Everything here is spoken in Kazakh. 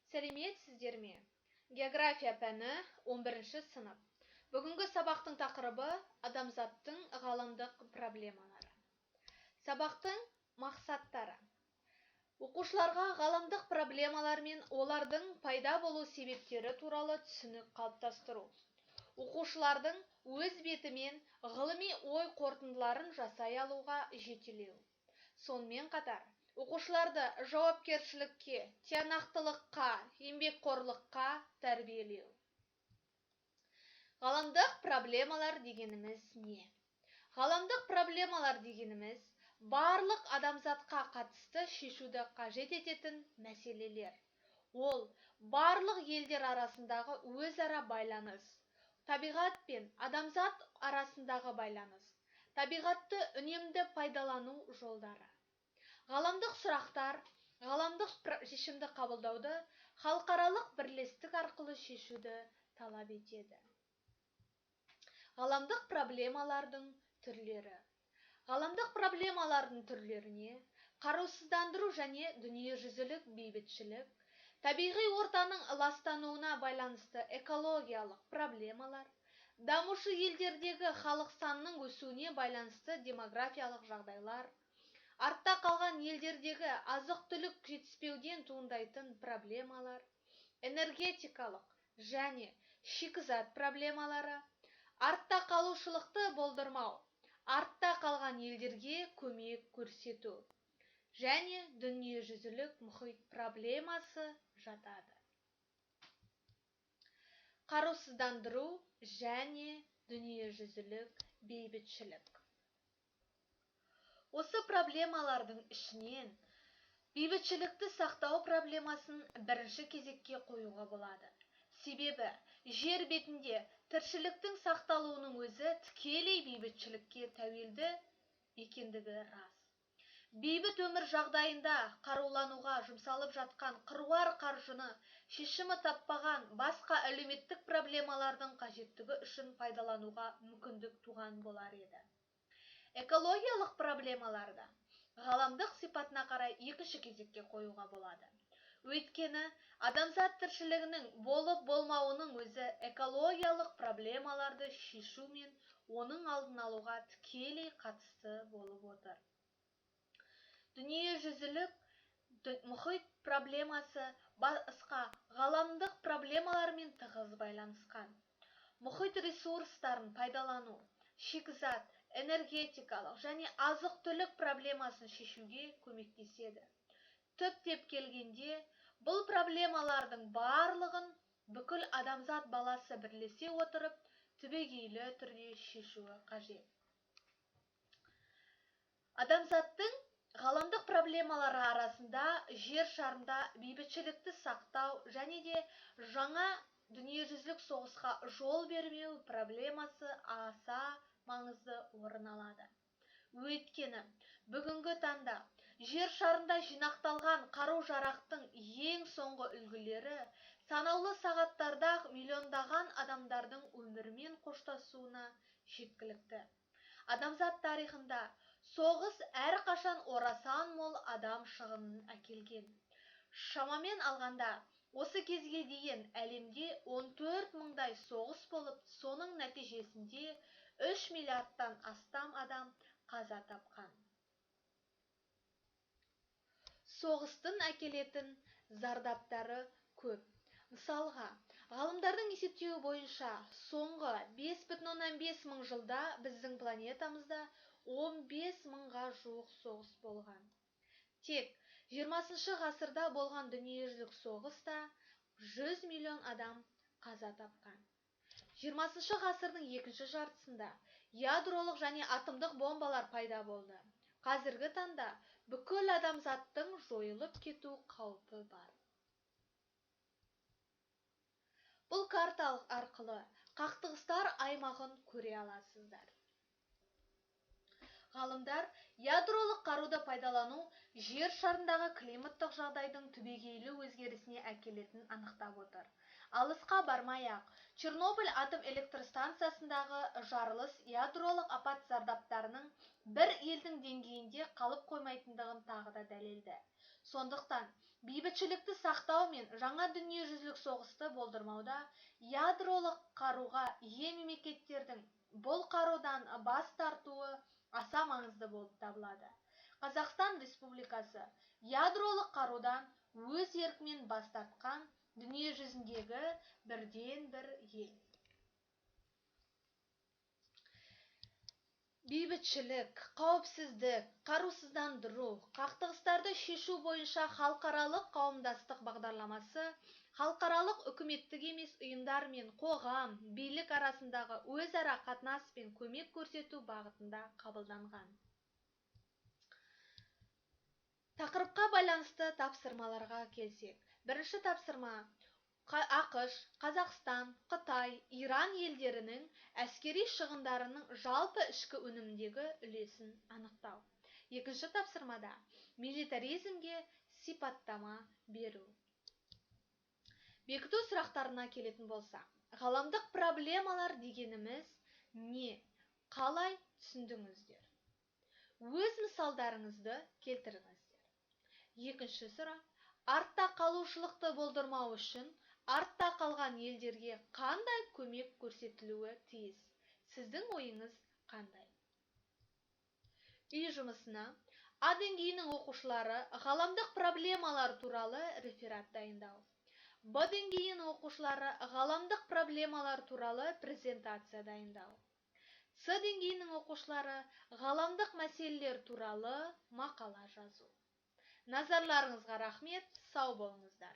Сәлеметсіздер ме? География пәні 11 сынып. Бүгінгі сабақтың тақырыбы адамзаттың ғаламдық проблемалары. Сабақтың мақсаттары. Оқушыларға ғаламдық проблемалар мен олардың пайда болу себептері туралы түсінік қалыптастыру. Оқушылардың өз бетімен ғылыми ой қорытындыларын жасай алуға жетелеу. Сонымен қатар, оқушыларды жауапкершілікке, тиянақтылыққа, еңбекқорлыққа тәрбиелеу. Ғаламдық проблемалар дегеніміз не? Ғаламдық проблемалар дегеніміз барлық адамзатқа қатысты шешуді қажет ететін мәселелер. Ол барлық елдер арасындағы өзара байланыс, табиғат пен адамзат арасындағы байланыс, табиғатты үнемді пайдалану жолдары. Ғаламдық сұрақтар, ғаламдық шешімді қабылдауды халықаралық бірлестік арқылы шешуді талап етеді. Ғаламдық проблемалардың түрлері. Ғаламдық проблемалардың түрлеріне қарусыздандыру және дүниежүзілік бейбітшілік, табиғи ортаның ластануына байланысты экологиялық проблемалар, дамушы елдердегі халық санының өсуіне байланысты демографиялық жағдайлар, артта қалған елдердегі азық-түлік жетіспеуден туындайтын проблемалар, энергетикалық және шикізат проблемалары, артта қалушылықты болдырмау, артта қалған елдерге көмек көрсету және дүниежүзілік мұхит проблемасы жатады. Қарусыздандыру және дүниежүзілік бейбітшілік. Осы проблемалардың ішінен бейбітшілікті сақтау проблемасын бірінші кезекке қоюға болады. Себебі жер бетінде тіршіліктің сақталуының өзі тікелей бейбітшілікке тәуелді екендігі рас. Бейбіт өмір жағдайында қарулануға жұмсалып жатқан қыруар қаржыны шешімі таппаған басқа әлеуметтік проблемалардың қажеттігі үшін пайдалануға мүмкіндік туған болар еді. Экологиялық проблемаларды ғаламдық сипатына қарай екінші кезекке қоюға болады. Өйткені адамзат тіршілігінің болып болмауының өзі экологиялық проблемаларды шешу мен оның алдын алуға тікелей қатысты болып отыр. Дүниежүзілік мұхит проблемасы басқа ғаламдық проблемалармен тығыз байланысқан. Мұхит ресурстарын пайдалану, шикізат, энергетикалық және азық-түлік проблемасын шешуге көмектеседі. Түптеп келгенде, бұл проблемалардың барлығын бүкіл адамзат баласы бірлесе отырып, түбегейлі түрде шешуі қажет. Адамзаттың ғаламдық проблемалары арасында жер шарында бейбітшілікті сақтау және де жаңа дүниежүзілік соғысқа жол бермеу проблемасы аса маңызды орын алады. Өйткені бүгінгі таңда жер шарында жинақталған қару-жарақтың ең соңғы үлгілері санаулы сағаттарда миллиондаған адамдардың өмірімен қоштасуына жеткілікті. Адамзат тарихында соғыс әрқашан орасан мол адам шығынын әкелген. Шамамен алғанда, осы кезге дейін әлемде 14 мыңдай соғыс болып, соның нәтижесінде 3 миллиардтан астам адам қаза тапқан. Соғыстың әкелетін зардаптары көп. Мысалға, ғалымдардың есептеуі бойынша соңғы 5,5 мың жылда біздің планетамызда 15 мыңға жуық соғыс болған. Тек 20 ғасырда болған дүниежүзілік соғыста 100 миллион адам қаза тапқан. 20 ғасырдың екінші жартысында ядролық және атомдық бомбалар пайда болды. Қазіргі таңда бүкіл адамзаттың жойылып кету қаупі бар. Бұл карталық арқылы қақтығыстар аймағын көре аласыздар. Ғалымдар ядролық қаруды пайдалану жер шарындағы климаттық жағдайдың түбегейлі өзгерісіне әкелетінін анықтап отыр. Алысқа бармай-ақ, Чернобыль атом электростанциясындағы жарылыс ядролық апат зардаптарының бір елдің деңгейінде қалып қоймайтындығын тағы да дәлелді. Сондықтан бейбітшілікті сақтау мен жаңа дүниежүзілік соғысты болдырмауда ядролық қаруға ие мемлекеттердің бұл қарудан бас тартуы аса маңызды болып табылады. Қазақстан Республикасы ядролық қарудан өз еркімен бас тартқан дүниежүзіндегі бірден-бір ел. Бейбітшілік, қауіпсіздік, қарусыздандыру, қақтығыстарды шешу бойынша халықаралық қауымдастық бағдарламасы халықаралық үкіметтік емес ұйымдар мен қоғам, билік арасындағы өзара қатынас пен көмек көрсету бағытында қабылданған. Тақырыпқа байланысты тапсырмаларға келсек. Бірінші тапсырма: ақш, Қазақстан, Қытай, Иран елдерінің әскери шығындарының жалпы ішкі өнімдегі үлесін анықтау. Екінші тапсырмада милитаризмге сипаттама беру. Бекіту сұрақтарына келетін болсақ, ғаламдық проблемалар дегеніміз не? Қалай түсіндіңіздер? Өз мысалдарыңызды келтіріңіздер. Екінші сұрақ: артта қалушылықты болдырмау үшін артта қалған елдерге қандай көмек көрсетілуі тиіс? Сіздің ойыңыз қандай? Үй жұмысына А деңгейінің оқушылары ғаламдық проблемалар туралы реферат дайындау. Б деңгейінің оқушылары ғаламдық проблемалар туралы презентация дайындау. С деңгейінің оқушылары ғаламдық мәселелер туралы мақала жазу. Назарларыңызға рахмет, сау болыңыздар.